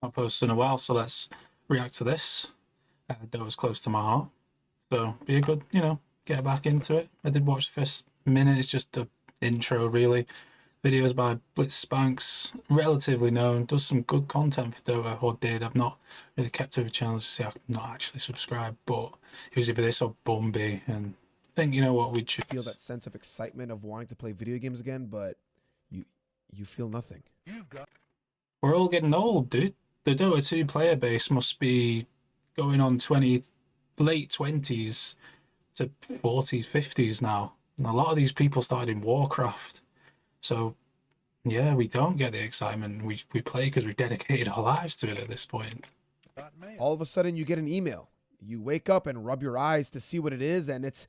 not posted in a while, so let's react to this. Dota's close to my heart, so be a good, get back into it. I did watch the first minute. It's just a intro, really. Videos by BlitzSpanks, relatively known, does some good content for Dota, or did. I've not really kept up with channels to see. I'm not actually subscribed, but it was either this or Bumby, and I think, what, we choose. Feel that sense of excitement of wanting to play video games again, but you feel nothing. We're all getting old, dude. The Dota 2 player base must be going on late 20s to 40s, 50s now. And a lot of these people started in Warcraft. So, yeah, we don't get the excitement. We play because we've dedicated our lives to it at this point. All of a sudden, you get an email. You wake up and rub your eyes to see what it is, and it's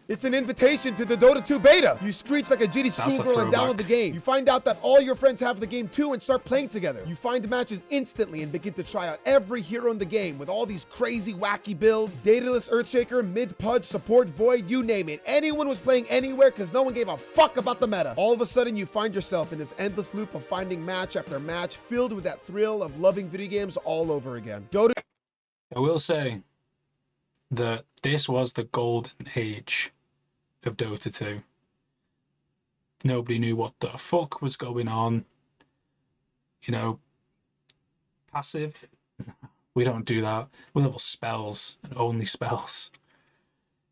an invitation to the Dota 2 beta. You screech like a GD schoolgirl and download the game. You find out that all your friends have the game too and start playing together. You find matches instantly and begin to try out every hero in the game with all these crazy, wacky builds. Dataless Earthshaker, mid-pudge, support void, you name it. Anyone was playing anywhere because no one gave a fuck about the meta. All of a sudden, you find yourself in this endless loop of finding match after match filled with that thrill of loving video games all over again. Dota. I will say that this was the golden age of Dota 2. Nobody knew what the fuck was going on. Passive. We don't do that. We level spells, and only spells.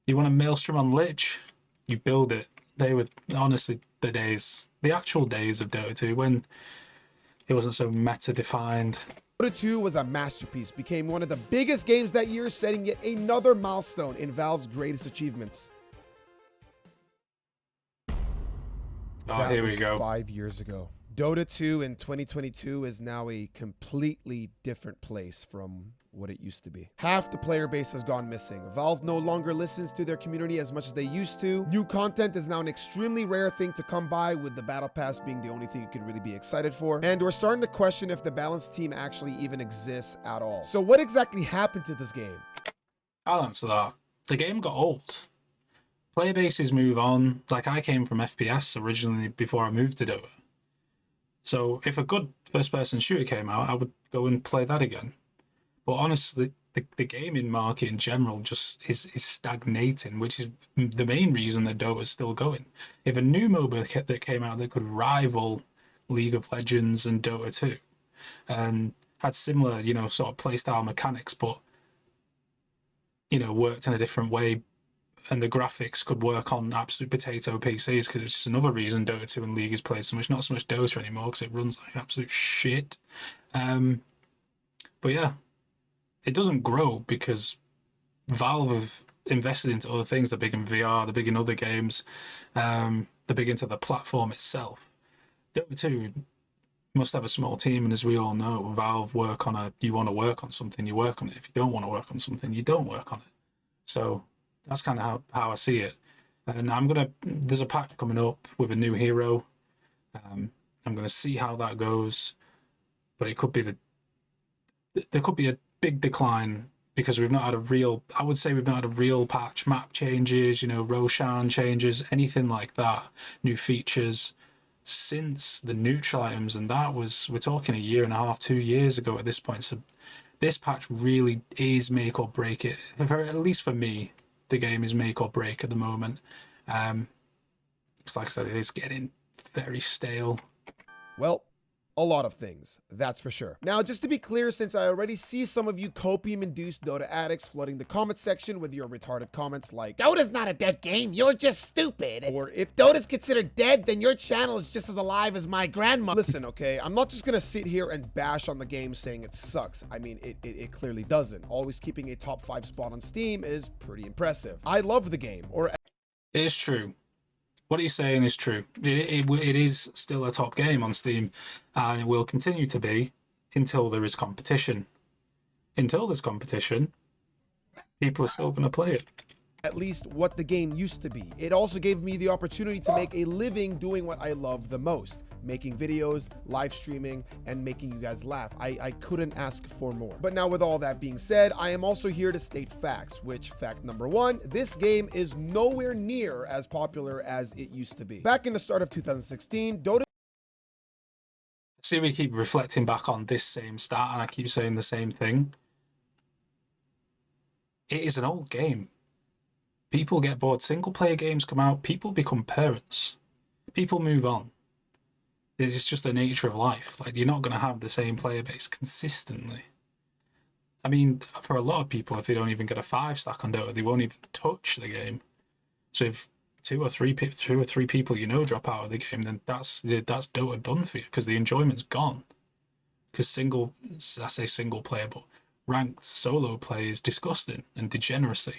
You want a Maelstrom on Lich? You build it. They were honestly the actual days of Dota 2 when it wasn't so meta-defined. Dota 2 was a masterpiece, became one of the biggest games that year, setting yet another milestone in Valve's greatest achievements. Oh, here we go. 5 years ago. Dota 2 in 2022 is now a completely different place from what it used to be. Half the player base has gone missing. Valve no longer listens to their community as much as they used to. New content is now an extremely rare thing to come by, with the Battle Pass being the only thing you could really be excited for. And we're starting to question if the balanced team actually even exists at all. So what exactly happened to this game? I'll answer that. The game got old. Player bases move on. Like, I came from FPS originally before I moved to Dota. So if a good first-person shooter came out, I would go and play that again. But honestly, the gaming market in general just is stagnating, which is the main reason that Dota is still going. If a new MOBA that came out that could rival League of Legends and Dota 2, and had similar, sort of playstyle mechanics, but, worked in a different way, and the graphics could work on absolute potato PCs, because it's just another reason Dota 2 and League is played so much. Not so much Dota anymore, because it runs like absolute shit. But yeah, it doesn't grow because Valve have invested into other things. They're big in VR, they're big in other games, they're big into the platform itself. Dota 2 must have a small team, and as we all know, Valve you want to work on something, you work on it. If you don't want to work on something, you don't work on it. So that's kind of how I see it. And there's a patch coming up with a new hero. I'm going to see how that goes, but it could be there could be a big decline, because we've not had I would say we've not had a real patch, map changes, Roshan changes, anything like that, new features, since the neutral items, and we're talking a year and a half, 2 years ago at this point. So this patch really is make or break it, at least for me. The game is make or break at the moment. It's like I said, it is getting very stale. Well, a lot of things, that's for sure. Now, just to be clear, since I already see some of you copium-induced Dota addicts flooding the comment section with your retarded comments like, "Dota's not a dead game, you're just stupid," or "If Dota's considered dead, then your channel is just as alive as my grandma." Listen, okay, I'm not just gonna sit here and bash on the game saying it sucks. I mean, it clearly doesn't. Always keeping a top 5 spot on Steam is pretty impressive. I love the game, or... It is true. What he's saying is true. It is still a top game on Steam, and it will continue to be until there is competition. Until there's competition, people are still going to play it. At least what the game used to be. It also gave me the opportunity to make a living doing what I love the most. Making videos, live streaming, and making you guys laugh. I couldn't ask for more. But now, with all that being said, I am also here to state facts, which fact number 1, this game is nowhere near as popular as it used to be. Back in the start of 2016, Dota See, we keep reflecting back on this same stat, and I keep saying the same thing. It is an old game. People get bored. Single-player games come out. People become parents. People move on. It's just the nature of life. Like, you're not going to have the same player base consistently. I mean, for a lot of people, if they don't even get a 5-stack on Dota, they won't even touch the game. So if two or three people drop out of the game, then that's Dota done for you, because the enjoyment's gone. Because I say single player, but ranked solo play is disgusting and degeneracy.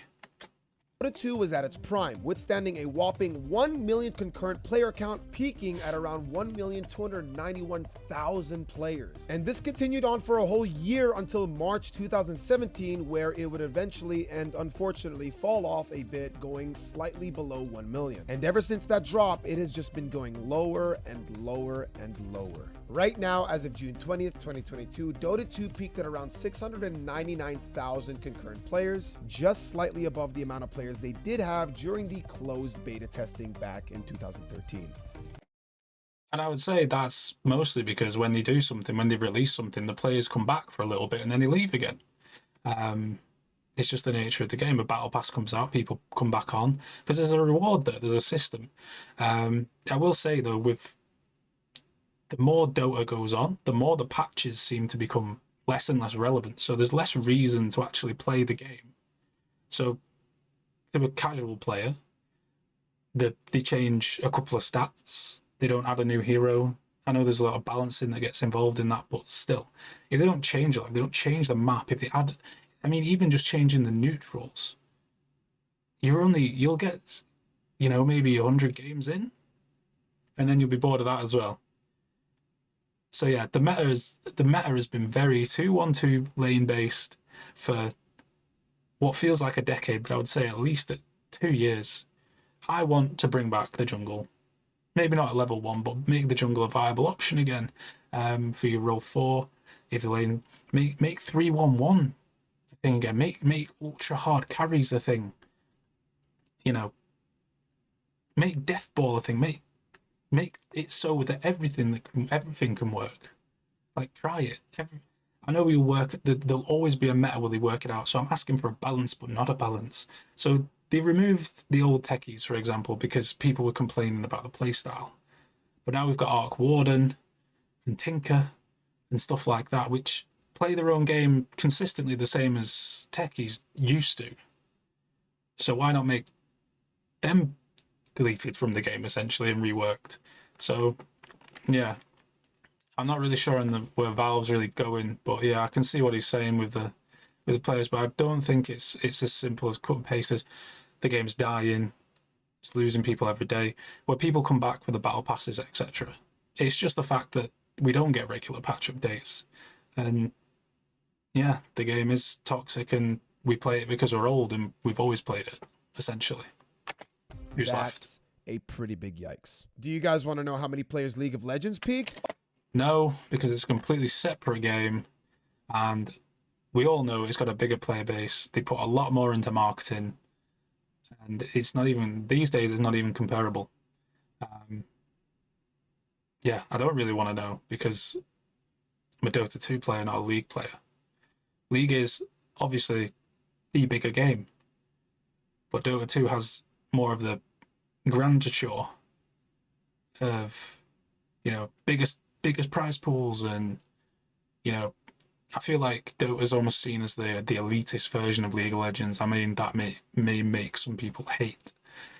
Dota 2 was at its prime, withstanding a whopping 1 million concurrent player count, peaking at around 1,291,000 players. And this continued on for a whole year until March 2017, where it would eventually and unfortunately fall off a bit, going slightly below 1 million. And ever since that drop, it has just been going lower and lower and lower. Right now, as of June 20th, 2022, Dota 2 peaked at around 699,000 concurrent players, just slightly above the amount of players they did have during the closed beta testing back in 2013. And I would say that's mostly because when they do something, when they release something, the players come back for a little bit and then they leave again. It's just the nature of the game. A battle pass comes out, people come back on, because there's a reward there, there's a system. I will say, though, with the more Dota goes on, the more the patches seem to become less and less relevant. So there's less reason to actually play the game. So to a casual player, they change a couple of stats. They don't add a new hero. I know there's a lot of balancing that gets involved in that, but still, if they don't change it, if they don't change the map, if they add, I mean, even just changing the neutrals, you'll get, maybe 100 games in, and then you'll be bored of that as well. So yeah, the meta has been very 2-1-2 lane based for what feels like a decade, but I would say at least 2 years. I want to bring back the jungle. Maybe not at level 1, but make the jungle a viable option again for your role 4. If the lane, make 3-1-1 a thing again. Make ultra hard carries a thing. Make death ball a thing. Make it so that everything can work. Like, try it. I know you'll work. There'll always be a meta where they work it out. So I'm asking for a balance, but not a balance. So they removed the old techies, for example, because people were complaining about the playstyle. But now we've got Arc Warden and Tinker and stuff like that, which play their own game consistently the same as techies used to. So why not make them deleted from the game, essentially, and reworked? So, yeah. I'm not really sure where Valve's really going, but yeah, I can see what he's saying with the players, but I don't think it's as simple as cut and paste as the game's dying, it's losing people every day, where people come back for the battle passes, etc. It's just the fact that we don't get regular patch updates, and yeah, the game is toxic, and we play it because we're old, and we've always played it, essentially. Who's left? That's a pretty big yikes. Do you guys want to know how many players League of Legends peaked? No, because it's a completely separate game, and we all know it's got a bigger player base. They put a lot more into marketing, and it's not even, these days, it's not even comparable. Yeah, I don't really want to know, because I'm a Dota 2 player, not a League player. League is obviously the bigger game, but Dota 2 has more of the grandeur of, biggest prize pools, and I feel like Dota is almost seen as the elitist version of League of Legends. I mean, that may make some people hate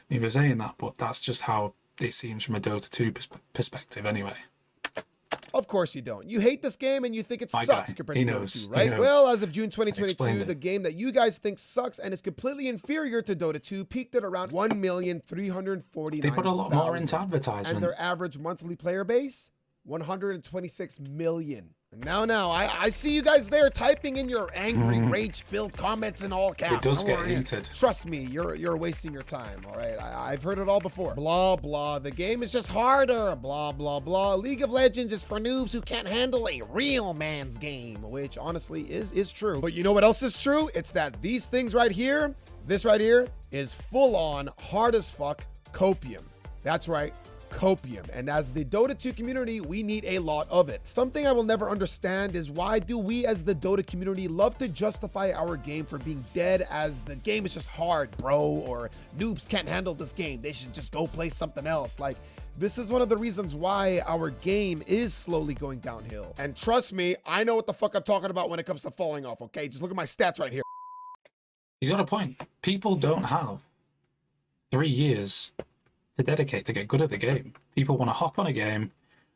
me for saying that, but that's just how it seems from a Dota 2 perspective anyway. Of course you don't. You hate this game and you think it sucks compared to Dota 2, right? He knows. Well, as of June 2022, the game that you guys think sucks and is completely inferior to Dota 2 peaked at around 1,349,000. They put a lot more into advertisement. And their average monthly player base, 126 million. Now, I see you guys there typing in your angry, rage-filled comments in all caps. It does get heated. Trust me, you're wasting your time, all right? I've heard it all before. Blah, blah, the game is just harder. Blah, blah, blah. League of Legends is for noobs who can't handle a real man's game, which honestly is true. But you know what else is true? It's that these things right here, this right here, is full-on, hard as fuck copium. That's right. copium, and as the Dota 2 community, we need a lot of it. Something I will never understand is why do we as the Dota community love to justify our game for being dead as the game is just hard, bro, or noobs can't handle this game, they should just go play something else. Like, this is one of the reasons why our game is slowly going downhill. And trust me, I know what the fuck I'm talking about when it comes to falling off, okay? Just look at my stats right here. He's got a point. People don't have 3 years to dedicate to get good at the game. People want to hop on a game.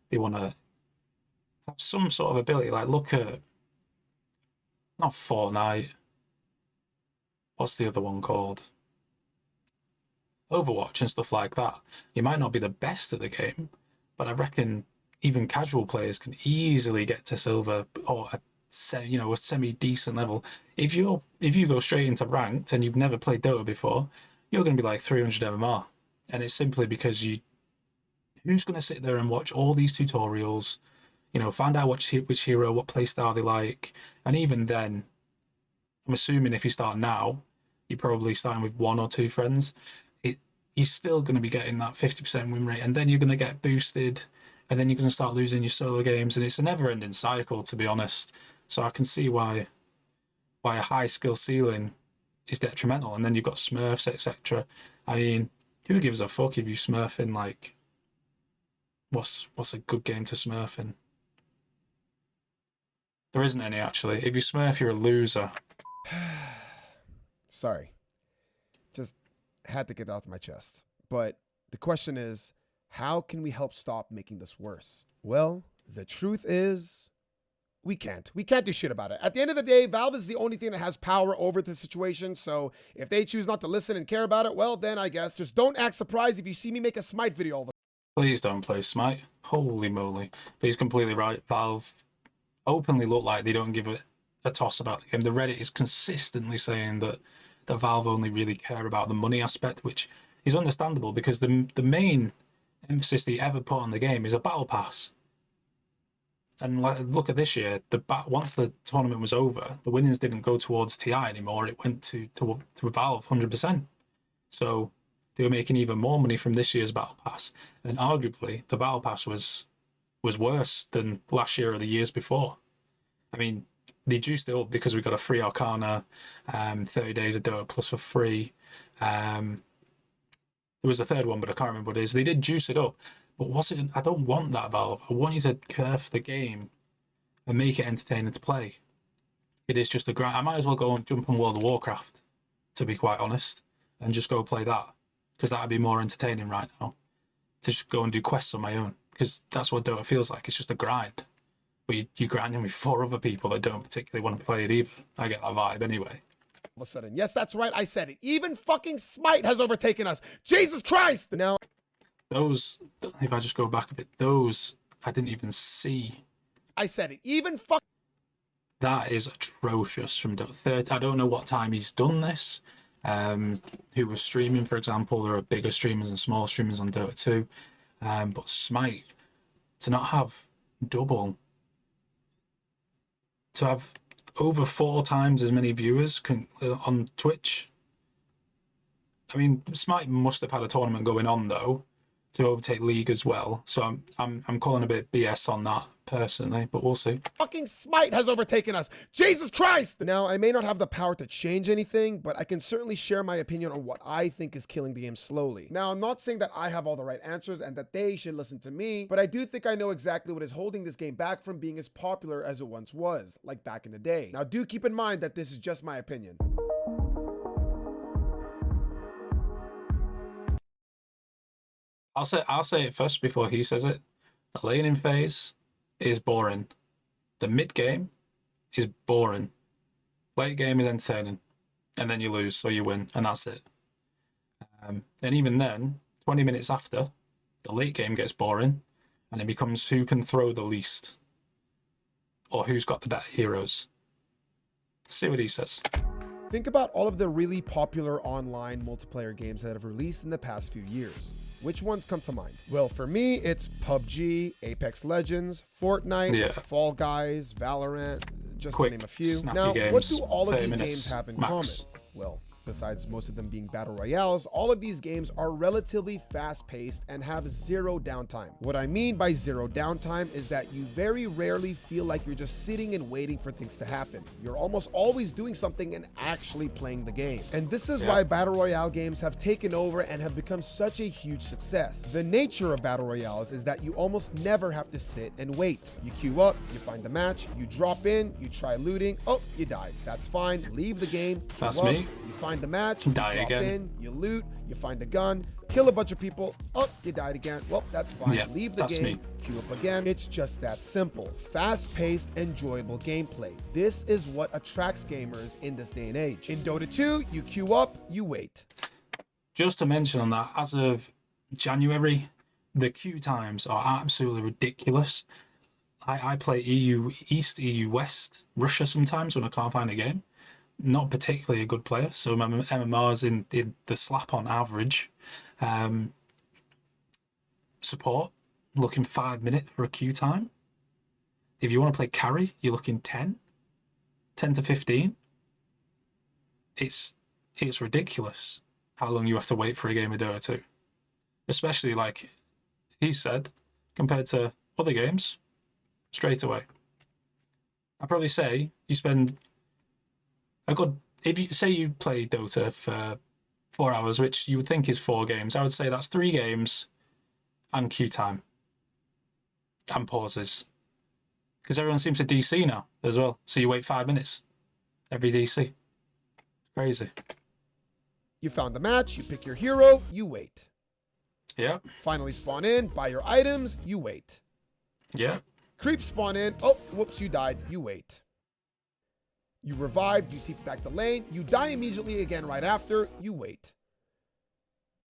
They want to have some sort of ability. Like, look at, not Fortnite. What's the other one called? Overwatch and stuff like that. You might not be the best at the game, but I reckon even casual players can easily get to silver or a semi-decent level. If you go straight into ranked and you've never played Dota before, you're going to be like 300 MMR. And it's simply because who's going to sit there and watch all these tutorials, find out which hero, what playstyle they like. And even then, I'm assuming if you start now, you're probably starting with 1 or 2 friends. You're still going to be getting that 50% win rate. And then you're going to get boosted. And then you're going to start losing your solo games. And it's a never-ending cycle, to be honest. So I can see why a high skill ceiling is detrimental. And then you've got smurfs, etc. I mean, who gives a fuck if you smurf in, like, what's a good game to smurf in? There isn't any, actually. If you smurf, you're a loser. Sorry. Just had to get it off my chest. But the question is, how can we help stop making this worse? Well, the truth is, we can't. We can't do shit about it. At the end of the day, Valve is the only thing that has power over the situation. So if they choose not to listen and care about it, well, then I guess just don't act surprised if you see me make a Smite video all the time. Please don't play Smite. Holy moly. But he's completely right. Valve openly look like they don't give a toss about the game. The Reddit is consistently saying that Valve only really care about the money aspect, which is understandable because the main emphasis they ever put on the game is a battle pass. And look at this year. Once the tournament was over, the winnings didn't go towards TI anymore. It went to Valve 100%. So they were making even more money from this year's battle pass. And arguably, the battle pass was worse than last year or the years before. I mean, they juiced it up because we got a free Arcana, 30 days of Dota Plus for free. There was a third one, but I can't remember what it is. They did juice it up. But I don't want that, Valve. I want you to curve the game and make it entertaining to play. It is just a grind. I might as well go and jump on World of Warcraft, to be quite honest, and just go play that. Because that would be more entertaining right now. To just go and do quests on my own. Because that's what Dota feels like. It's just a grind. But you're grinding with 4 other people that don't particularly want to play it either. I get that vibe anyway. All of a sudden, yes, that's right, I said it. Even fucking Smite has overtaken us. Jesus Christ! Now, those, if I just go back a bit, those I didn't even see. I said it. Even that is atrocious from Dota. I don't know what time he's done this. Who was streaming, for example. There are bigger streamers and small streamers on Dota 2. But Smite, to not have double, to have over 4 times as many viewers on Twitch. I mean, Smite must have had a tournament going on though, to overtake League as well. So I'm calling a bit BS on that personally, but we'll see. Fucking Smite has overtaken us. Jesus Christ! Now, I may not have the power to change anything, but I can certainly share my opinion on what I think is killing the game slowly. Now, I'm not saying that I have all the right answers and that they should listen to me, but I do think I know exactly what is holding this game back from being as popular as it once was, like back in the day. Now, do keep in mind that this is just my opinion. I'll say it first before he says it. The laning phase is boring. The mid game is boring. Late game is entertaining, and then you lose or you win, and that's it. And even then, 20 minutes after, the late game gets boring, and it becomes who can throw the least, or who's got the better heroes. See what he says. Think about all of the really popular online multiplayer games that have released in the past few years. Which ones come to mind? Well, for me, it's PUBG, Apex Legends, Fortnite, Fall Guys, Valorant, just to name a few. Now, what do all of these games have in common? Well, Besides most of them being battle royales, all of these games are relatively fast-paced and have zero downtime. What I mean by zero downtime is that you very rarely feel like you're just sitting and waiting for things to happen. You're almost always doing something and actually playing the game. And this is why battle royale games have taken over and have become such a huge success. The nature of battle royales is that you almost never have to sit and wait. You queue up, you find a match, you drop in, you try looting, oh, you died. That's fine. Leave the game. That's up, me. You find the match, you Die drop again. in, you loot, you find a gun, kill a bunch of people, oh, you died again. Well, that's fine. Yep, Leave the that's game, me. queue up again. It's just that simple. Fast-paced, enjoyable gameplay. This is what attracts gamers in this day and age. In Dota 2, you queue up, you wait. Just to mention on that, as of January, the queue times are absolutely ridiculous. I play EU East, EU West, Russia sometimes when I can't find a game. Not particularly a good player, so my MMR's in the slap on average. Support, looking 5 minutes for a queue time. If you want to play carry, you're looking 10 to 15. It's ridiculous how long you have to wait for a game of Dota 2. Especially, like he said, compared to other games, straight away. I'd probably say you spend a good, if you say you play Dota for 4 hours, which you would think is 4 games, I would say that's 3 games and queue time and pauses. Because everyone seems to DC now as well. So you wait 5 minutes every DC. It's crazy. You found the match, you pick your hero, you wait. Yeah. Finally spawn in, buy your items, you wait. Yeah. Creeps spawn in, oh, whoops, you died, you wait. You revived, you TP back to lane, you die immediately again right after, you wait.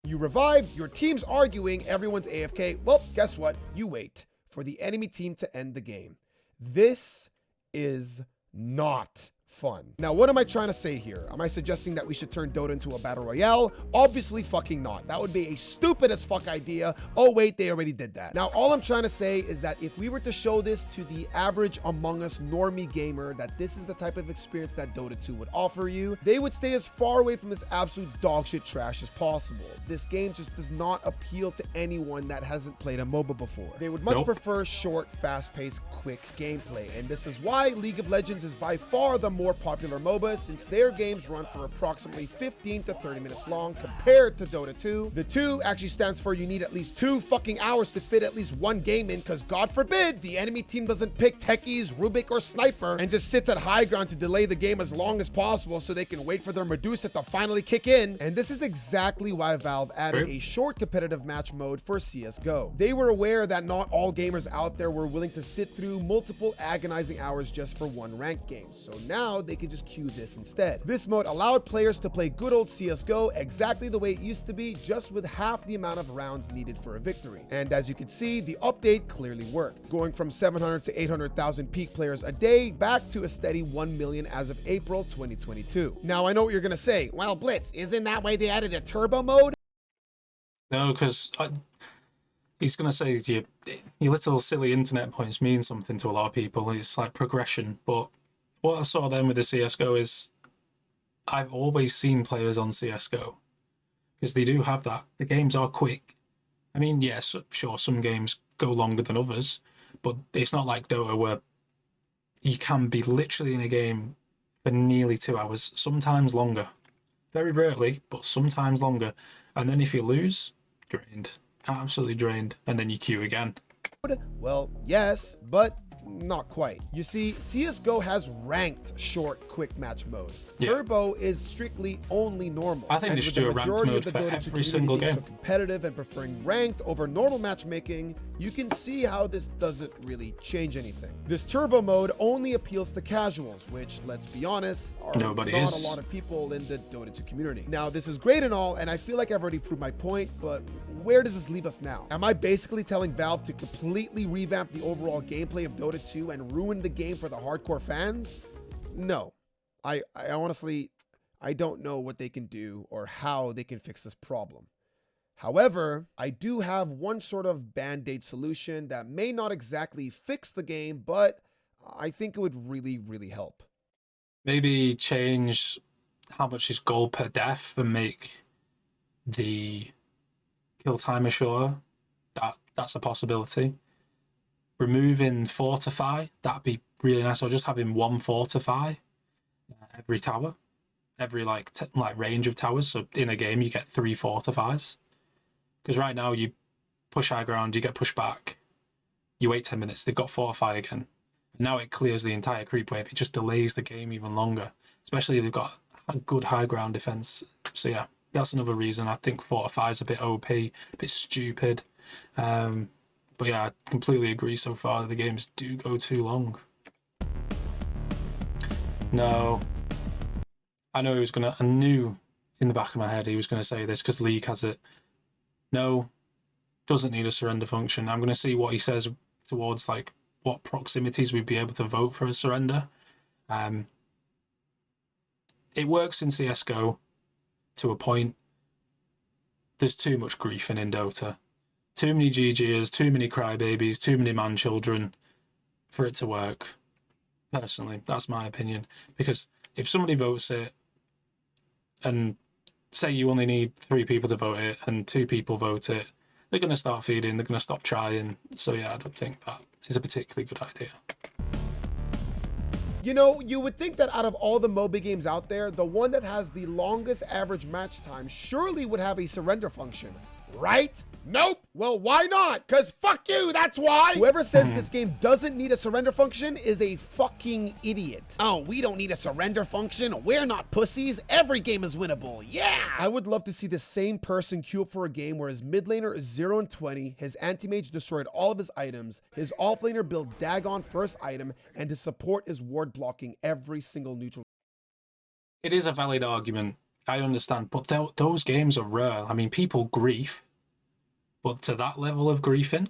You revived, your team's arguing, everyone's AFK, well, guess what? You wait for the enemy team to end the game. This is not fun. Now, what am I trying to say here? Am I suggesting that we should turn Dota into a battle royale? Obviously fucking not. That would be a stupid as fuck idea. Oh wait, they already did that. Now, all I'm trying to say is that if we were to show this to the average Among Us normie gamer, that this is the type of experience that Dota 2 would offer you, they would stay as far away from this absolute dogshit trash as possible. This game just does not appeal to anyone that hasn't played a MOBA before. They would much prefer short, fast-paced, quick gameplay. And this is why League of Legends is by far the more popular MOBA, since their games run for approximately 15 to 30 minutes long compared to Dota 2. The 2 actually stands for you need at least 2 fucking hours to fit at least one game in, because God forbid the enemy team doesn't pick techies, Rubik, or Sniper and just sits at high ground to delay the game as long as possible so they can wait for their Medusa to finally kick in. And this is exactly why Valve added a short competitive match mode for CSGO. They were aware that not all gamers out there were willing to sit through multiple agonizing hours just for one ranked game. So now they could just queue this instead. This mode allowed players to play good old CSGO exactly the way it used to be, just with half the amount of rounds needed for a victory. And as you can see, the update clearly worked, going from 700 to 800,000 peak players a day back to a steady 1 million as of April 2022. Now, I know what you're gonna say. Well, Blitz, isn't that why they added a turbo mode? No, because he's going to say your little silly internet points mean something to a lot of people. It's like progression. But what I saw then with the CSGO is I've always seen players on CSGO, because they do have that. The games are quick. I mean, yes, sure, some games go longer than others, but it's not like Dota where you can be literally in a game for nearly 2 hours, sometimes longer. Very rarely, but sometimes longer. And then if you lose, drained. Absolutely drained. And then you queue again. Well, yes, but not quite. You see, CSGO has ranked short quick match mode. Yeah. Turbo is strictly only normal. I think they should do a ranked mode for every single game. So competitive and preferring ranked over normal matchmaking, you can see how this doesn't really change anything. This turbo mode only appeals to casuals, which, let's be honest, are not a lot of people in the Dota 2 community. Now, this is great and all, and I feel like I've already proved my point, but where does this leave us now? Am I basically telling Valve to completely revamp the overall gameplay of Dota 2 and ruin the game for the hardcore fans? No. I honestly, I don't know what they can do or how they can fix this problem. However, I do have one sort of band-aid solution that may not exactly fix the game, but I think it would really, really help. Maybe change how much is gold per death and make the kill timer shorter. That's a possibility. Removing fortify, that'd be really nice. Or just having one fortify every tower, every like range of towers. So in a game you get 3 fortifies. Because right now you push high ground, you get pushed back, you wait 10 minutes, they've got fortify again. And now it clears the entire creep wave. It just delays the game even longer, especially if they've got a good high ground defense. So yeah, that's another reason I think fortify is a bit OP, a bit stupid. But yeah, I completely agree so far. The games do go too long. No. I know I knew in the back of my head he was going to say this because League has it. No, doesn't need a surrender function. I'm going to see what he says towards like what proximities we'd be able to vote for a surrender. It works in CSGO to a point. There's too much griefing in Dota. Too many GGers, too many crybabies, too many man-children for it to work. Personally, that's my opinion. Because if somebody votes it, and say you only need 3 people to vote it, and 2 people vote it, they're going to start feeding, they're going to stop trying. So yeah, I don't think that is a particularly good idea. You know, you would think that out of all the MOBA games out there, the one that has the longest average match time surely would have a surrender function, right? Nope. Well, why not? Because fuck you, that's why. Whoever says this game doesn't need a surrender function is a fucking idiot. Oh, we don't need a surrender function. We're not pussies. Every game is winnable. Yeah. I would love to see the same person queue up for a game where his mid laner is 0 and 20, his anti-mage destroyed all of his items, his off laner built Dagon first item, and his support is ward blocking every single neutral. It is a valid argument. I understand. But those games are rare. I mean, people grief. But to that level of griefing,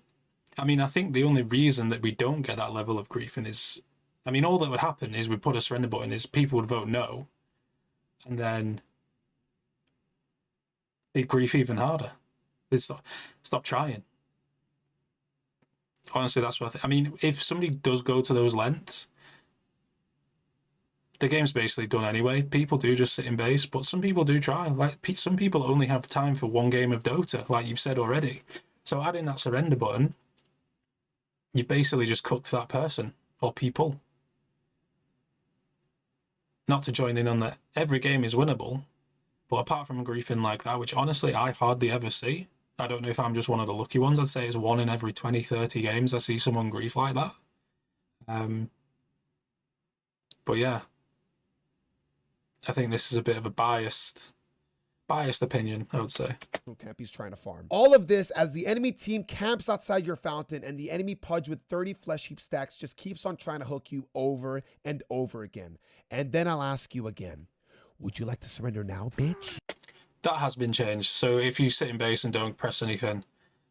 I mean, I think the only reason that we don't get that level of griefing is, I mean, all that would happen is we put a surrender button, is people would vote no, and then they'd grief even harder. They'd stop trying. Honestly, that's what I think. I mean, if somebody does go to those lengths, the game's basically done anyway. People do just sit in base, but some people do try. Like, some people only have time for one game of Dota, like you've said already. So adding that surrender button, you've basically just cooked that person or people. Not to join in on that every game is winnable, but apart from griefing like that, which honestly I hardly ever see, I don't know if I'm just one of the lucky ones. I'd say it's 1 in every 20, 30 games I see someone grief like that. But yeah, I think this is a bit of a biased opinion, I would say. Campy's trying to farm. All of this as the enemy team camps outside your fountain and the enemy pudge with 30 flesh heap stacks just keeps on trying to hook you over and over again. And then I'll ask you again, would you like to surrender now, bitch? That has been changed. So if you sit in base and don't press anything,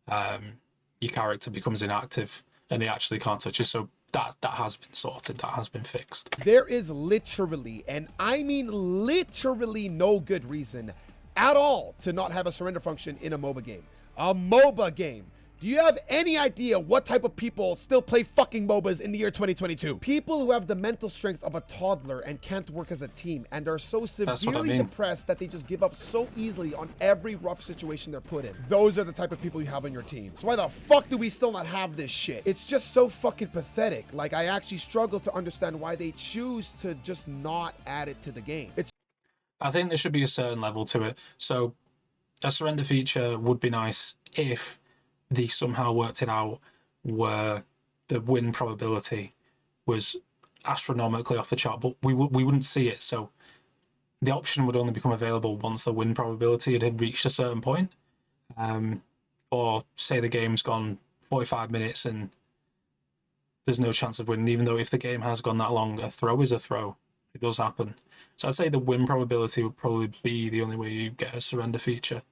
your character becomes inactive and they actually can't touch you. So that has been sorted. That has been fixed. There is literally, and I mean literally, no good reason at all to not have a surrender function in a MOBA game. A MOBA game. Do you have any idea what type of people still play fucking MOBAs in the year 2022? People who have the mental strength of a toddler and can't work as a team and are so severely depressed that they just give up so easily on every rough situation they're put in. Those are the type of people you have on your team. So why the fuck do we still not have this shit? It's just so fucking pathetic. Like, I actually struggle to understand why they choose to just not add it to the game. I think there should be a certain level to it. So a surrender feature would be nice if they somehow worked it out where the win probability was astronomically off the chart, but we wouldn't see it. So the option would only become available once the win probability had reached a certain point. Or say the game's gone 45 minutes and there's no chance of winning, even though if the game has gone that long, a throw is a throw. It does happen. So I'd say the win probability would probably be the only way you get a surrender feature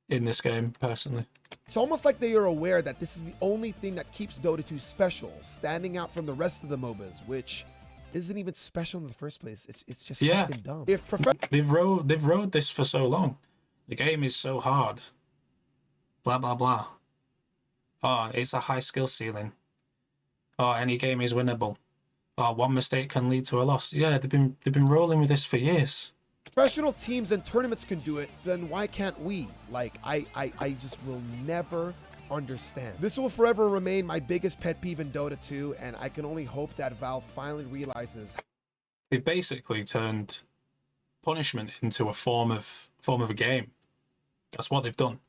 in this game, personally. It's almost like they are aware that this is the only thing that keeps Dota 2 special, standing out from the rest of the MOBAs, which isn't even special in the first place. It's just fucking dumb. They've rode this for so long. The game is so hard. Blah blah blah. Oh, it's a high skill ceiling. Oh, any game is winnable. Oh, one mistake can lead to a loss. Yeah, they've been rolling with this for years. Professional teams and tournaments can do it, then why can't we? Like, I just will never understand. This will forever remain my biggest pet peeve in Dota 2, and I can only hope that Valve finally realizes. They basically turned punishment into a form of a game. That's what they've done.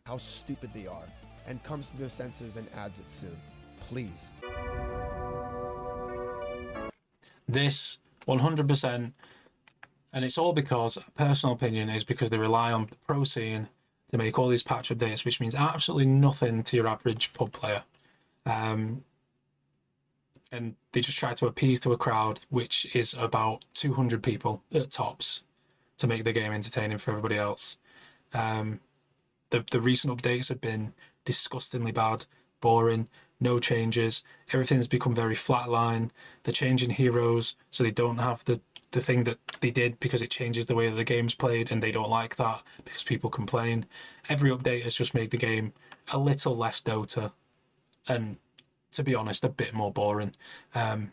How stupid they are, and comes to their senses and adds it soon. Please. This 100%, and it's all because, personal opinion, is because they rely on the pro scene to make all these patch updates, which means absolutely nothing to your average pub player. And they just try to appease to a crowd, which is about 200 people at tops, to make the game entertaining for everybody else. The recent updates have been disgustingly bad, boring, no changes. Everything's become very flatline. They're changing heroes, so they don't have the thing that they did, because it changes the way that the game's played, and they don't like that because people complain. Every update has just made the game a little less Dota, and to be honest, a bit more boring. Like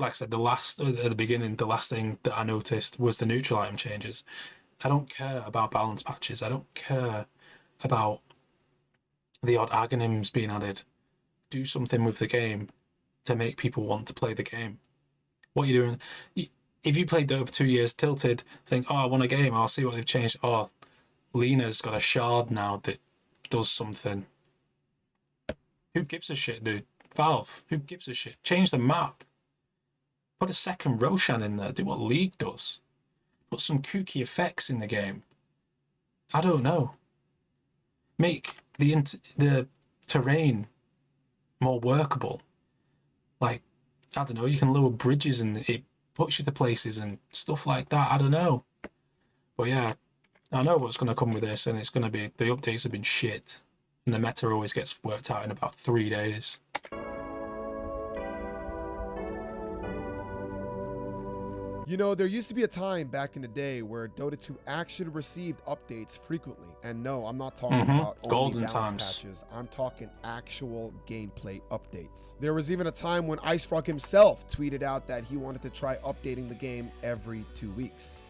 I said, at the beginning, the last thing that I noticed was the neutral item changes. I don't care about balance patches. I don't care about the odd agonyms being added. Do something with the game to make people want to play the game. What you're doing, if you played Dota for 2 years, tilted, think, oh, I want a game, I'll see what they've changed. Oh, Lena's got a shard now that does something. Who gives a shit, dude? Valve, who gives a shit? Change the map. Put a second Roshan in there. Do what League does. Put some kooky effects in the game. I don't know. Make the terrain more workable. Like, I don't know, you can lower bridges and it puts you to places and stuff like that. I don't know. But yeah, I know what's going to come with this, and it's going to be, the updates have been shit. And the meta always gets worked out in about 3 days. You know, there used to be a time back in the day where Dota 2 actually received updates frequently. And no, I'm not talking about only golden balance times. patches. I'm talking actual gameplay updates. There was even a time when IceFrog himself tweeted out that he wanted to try updating the game every 2 weeks.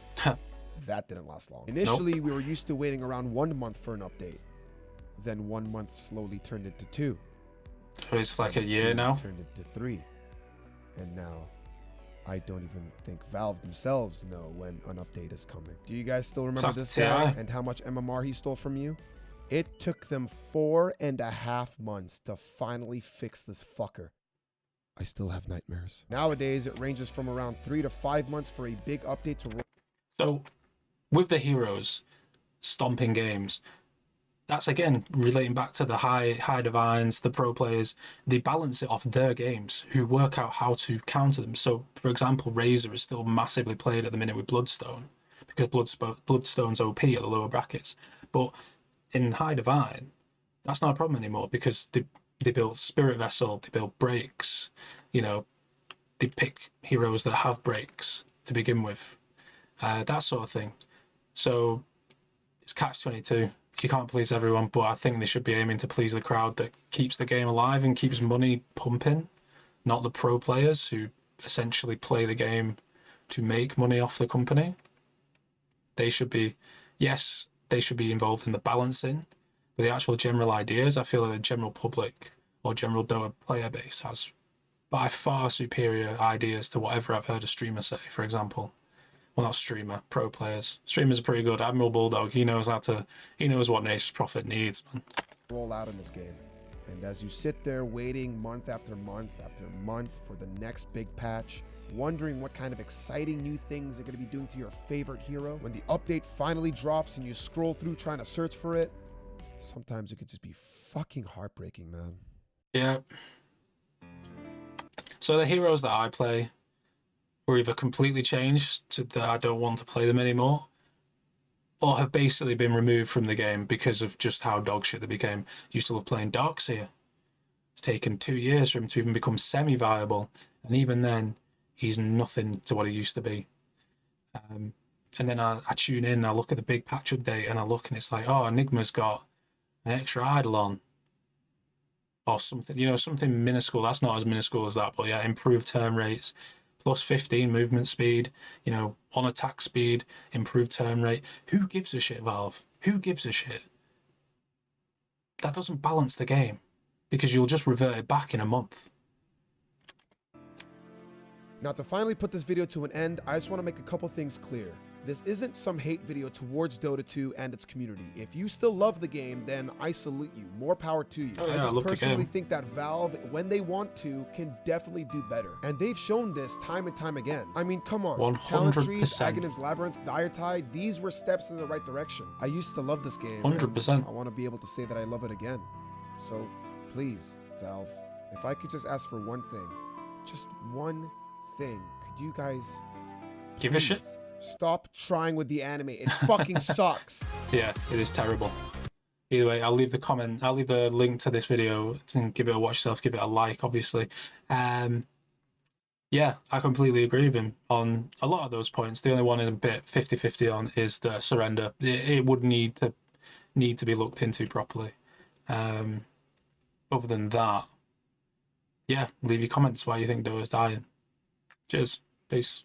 That didn't last long. Initially, we were used to waiting around 1 month for an update. Then 1 month slowly turned into 2. It's like a year now. Turned into 3. And now, I don't even think Valve themselves know when an update is coming. Do you guys still remember this guy and how much MMR he stole from you? It took them 4.5 months to finally fix this fucker. I still have nightmares. Nowadays, it ranges from around 3 to 5 months for a big update to roll. So, with the heroes stomping games, that's again relating back to the high divines, the pro players. They balance it off their games, who work out how to counter them. So, for example, Razor is still massively played at the minute with Bloodstone, because Bloodstone's OP at the lower brackets. But in high divine, that's not a problem anymore, because they built Spirit Vessel, they build breaks. You know, they pick heroes that have breaks to begin with, that sort of thing. So it's catch-22. You can't please everyone, but I think they should be aiming to please the crowd that keeps the game alive and keeps money pumping, not the pro players who essentially play the game to make money off the company. They should be, yes, they should be involved in the balancing, but the actual general ideas, I feel like the general public or general Dota player base has by far superior ideas to whatever I've heard a streamer say, for example. Well, not streamer, pro players. Streamers are pretty good. Admiral Bulldog, he knows what Nature's Prophet needs, man. Roll out in this game. And as you sit there waiting month after month after month for the next big patch, wondering what kind of exciting new things they're going to be doing to your favorite hero, when the update finally drops and you scroll through trying to search for it, sometimes it could just be fucking heartbreaking, man. Yeah. So the heroes that I play were either completely changed to that I don't want to play them anymore, or have basically been removed from the game because of just how dogshit they became. Used to love playing Darkseer. It's taken 2 years for him to even become semi-viable, and even then, he's nothing to what he used to be. And then I tune in, I look at the big patch update, and I look, and it's like, oh, Enigma's got an extra idol on. Or something, something minuscule. That's not as minuscule as that, but yeah, improved turn rates. plus 15 movement speed, you know, on attack speed, improved turn rate. Who gives a shit, Valve? Who gives a shit? That doesn't balance the game because you'll just revert it back in a month. Now, to finally put this video to an end, I just want to make a couple things clear. This isn't some hate video towards Dota 2 and its community. If you still love the game, then I salute you. More power to you. Oh, yeah, I just love the personally game. think that Valve, when they want to, can definitely do better. And they've shown this time and time again. I mean, come on. 100%. Aghanim's Labyrinth, Dire Tide, these were steps in the right direction. I used to love this game. 100%. I want to be able to say that I love it again. So, please, Valve, if I could just ask for one thing, just one thing, could you guys give a shit? Stop trying with the anime. It fucking sucks. Yeah, it is terrible. Either way, I'll leave the link to this video and give it a watch yourself, give it a like, obviously. Yeah, I completely agree with him on a lot of those points. The only one is a bit 50-50 on is the surrender. It would need to be looked into properly. Other than that, yeah, leave your comments why you think Dota's dying. Cheers. Peace.